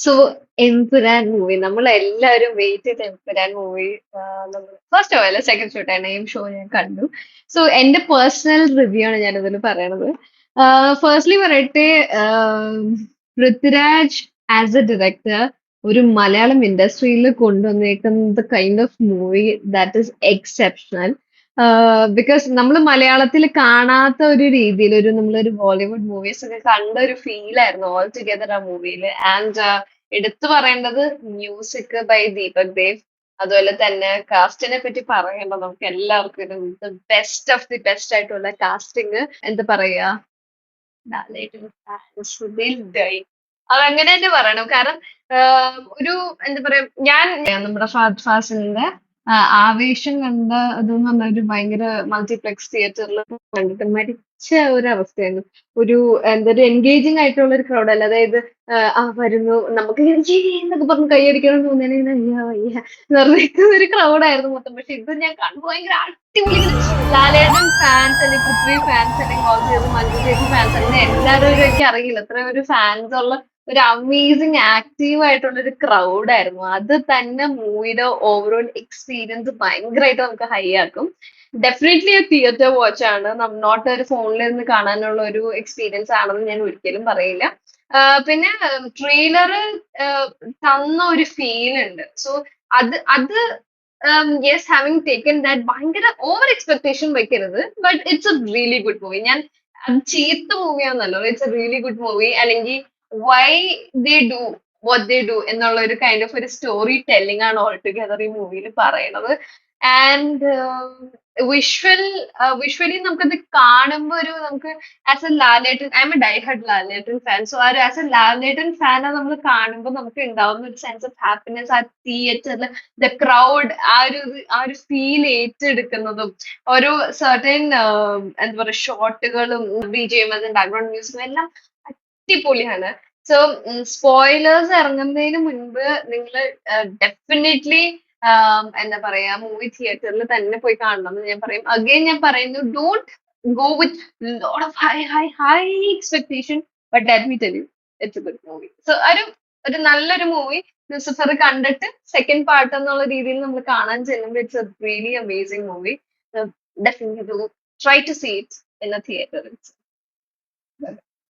So Empuraan movie നമ്മളെല്ലാവരും wait ചെയ്ത Empuraan movie നമ്മൾ ഫസ്റ്റ് ഓഫ് അല്ല സെക്കൻഡ് ഷോ നെയിം ഷോ ഞാൻ കണ്ടു. സോ എന്റെ പേഴ്സണൽ റിവ്യൂ ആണ് ഞാൻ ഇതിൽ പറയണത്. ഫസ്റ്റ്ലി പറയട്ടെ, പൃഥ്വിരാജ് ആസ് എ ഡയറക്ടർ ഒരു മലയാളം ഇൻഡസ്ട്രിയിൽ കൊണ്ടുവന്നേക്കുന്നത് kind of movie that is exceptional. Because നമ്മൾ മലയാളത്തിൽ കാണാത്ത ഒരു രീതിയിൽ നമ്മളൊരു ബോളിവുഡ് മൂവീസ് ഒക്കെ കണ്ട ഒരു ഫീൽ ആയിരുന്നു ഓൾ ടുഗെദർ ആ മൂവിയിൽ. ആൻഡ് എടുത്തു പറയേണ്ടത് മ്യൂസിക് ബൈ ദീപക് ദേവ്. അതുപോലെ തന്നെ കാസ്റ്റിനെ പറ്റി പറയേണ്ട നമുക്ക് എല്ലാവർക്കും ബെസ്റ്റ് ഓഫ് ദി ബെസ്റ്റ് ആയിട്ടുള്ള കാസ്റ്റിംഗ്. എന്താ പറയാ, ലാലേട്ടൻ fans will die. അതങ്ങനെ തന്നെ പറയണം. കാരണം ഒരു എന്താ പറയാ, നമ്മുടെ ഫഹദ് ഫാസിലിന്റെ ആവേശം കണ്ട അതെന്ന് പറഞ്ഞ ഒരു ഭയങ്കര മൾട്ടിപ്ലെക്സ് തിയേറ്ററിൽ കണ്ടിട്ട് മരിച്ച ഒരു അവസ്ഥയായിരുന്നു. ഒരു എന്താ ഒരു എൻഗേജിങ് ആയിട്ടുള്ള ഒരു ക്രൗഡ് അല്ല. അതായത് വരുന്നു നമുക്ക് ഇങ്ങനെ "യേ" എന്നൊക്കെ പറഞ്ഞ് കൈയടിക്കണം തോന്നിയാൽ ഇങ്ങനെ അയ്യ വയ്യ എന്ന് പറഞ്ഞിരിക്കുന്ന ഒരു ക്രൗഡായിരുന്നു മൊത്തം. പക്ഷെ ഇത് ഞാൻ കണ്ടു ഭയങ്കര അടിപൊളി ഇങ്ങനെ ലാലേട്ടൻ ഫാൻസ് അല്ലെങ്കിൽ പൃഥ്വി ഫാൻസ് അല്ലെങ്കിൽ ഓൾസോ മഞ്ജു ചേച്ചി ഫാൻസ് അങ്ങനെ എല്ലാവരും എനിക്ക് അറിയില്ല എത്ര ഒരു ഫാൻസ് ഉള്ള ഒരു അമേസിങ് ആക്റ്റീവ് ആയിട്ടുള്ള ഒരു ക്രൗഡ് ആയിരുന്നു. അത് തന്നെ മൂവിയുടെ ഓവറോൾ എക്സ്പീരിയൻസ് ഭയങ്കരമായിട്ട് നമുക്ക് ഹൈ ആക്കും. ഡെഫിനറ്റ്ലി തിയേറ്റർ വാച്ച് ആണ്, നോട്ട് ഒരു ഫോണിൽ നിന്ന് കാണാനുള്ള ഒരു എക്സ്പീരിയൻസ് ആണെന്ന് ഞാൻ ഒരിക്കലും പറയില്ല. പിന്നെ ട്രെയിലർ തന്ന ഒരു ഫീൽ ഉണ്ട്. സോ അത് അത് യെസ്, ഹാവിങ് ടേക്കൻ ദാറ്റ് ഭയങ്കര ഓവർ എക്സ്പെക്ടേഷൻ വെക്കരുത്. But it's a really good movie. ഞാൻ അത് ചീത്ത മൂവിയാന്നല്ലോ, it's a really good movie. അല്ലെങ്കിൽ why they do what they do എന്നുള്ള ഒരു കൈൻഡ് ഓഫ് ഒരു സ്റ്റോറി ടെല്ലിംഗ് ആണ് ഓൾ ടുഗെദർ ഈ മൂവിയിൽ പറയണത്. ആൻഡ് വിഷ്വൽ വിഷ്വലി നമുക്കത് കാണുമ്പോൾ ഒരു നമുക്ക് as a Lalettan, I am a die hard Lalettan fan. So as a Lalettan fan നമ്മൾ കാണുമ്പോൾ നമുക്ക് ഉണ്ടാവുന്ന ഒരു സെൻസ് ഓഫ് ഹാപ്പിനെസ് ആ തിയേറ്ററിൽ ദ ക്രൗഡ് ആ ഒരു ഫീൽ ഏറ്റെടുക്കുന്നതും ഓരോ സർട്ടൻ എന്താ പറയുക ഷോട്ടുകളും BGM ബാക്ക്ഗ്രൗണ്ട് മ്യൂസിക്കും എല്ലാം അടിപൊളിയാണ്. സോ സ്പോയിലേഴ്സ് ഇറങ്ങുന്നതിന് മുൻപ് നിങ്ങൾ ഡെഫിനറ്റ്ലി എന്താ പറയാ മൂവി തിയേറ്ററിൽ തന്നെ പോയി കാണണം എന്ന് ഞാൻ പറയും. അഗൈൻ ഞാൻ പറയുന്നു, don't go with lot of high high high expectation. But let me tell you, it's a good movie. So ഒരു നല്ലൊരു മൂവി ലൂസിഫർ കണ്ടിട്ട് സെക്കൻഡ് പാർട്ട് എന്നുള്ള രീതിയിൽ നമ്മൾ കാണാൻ ചെല്ലുമ്പോൾ it's a really amazing movie. Definitely try to see it in a theatre.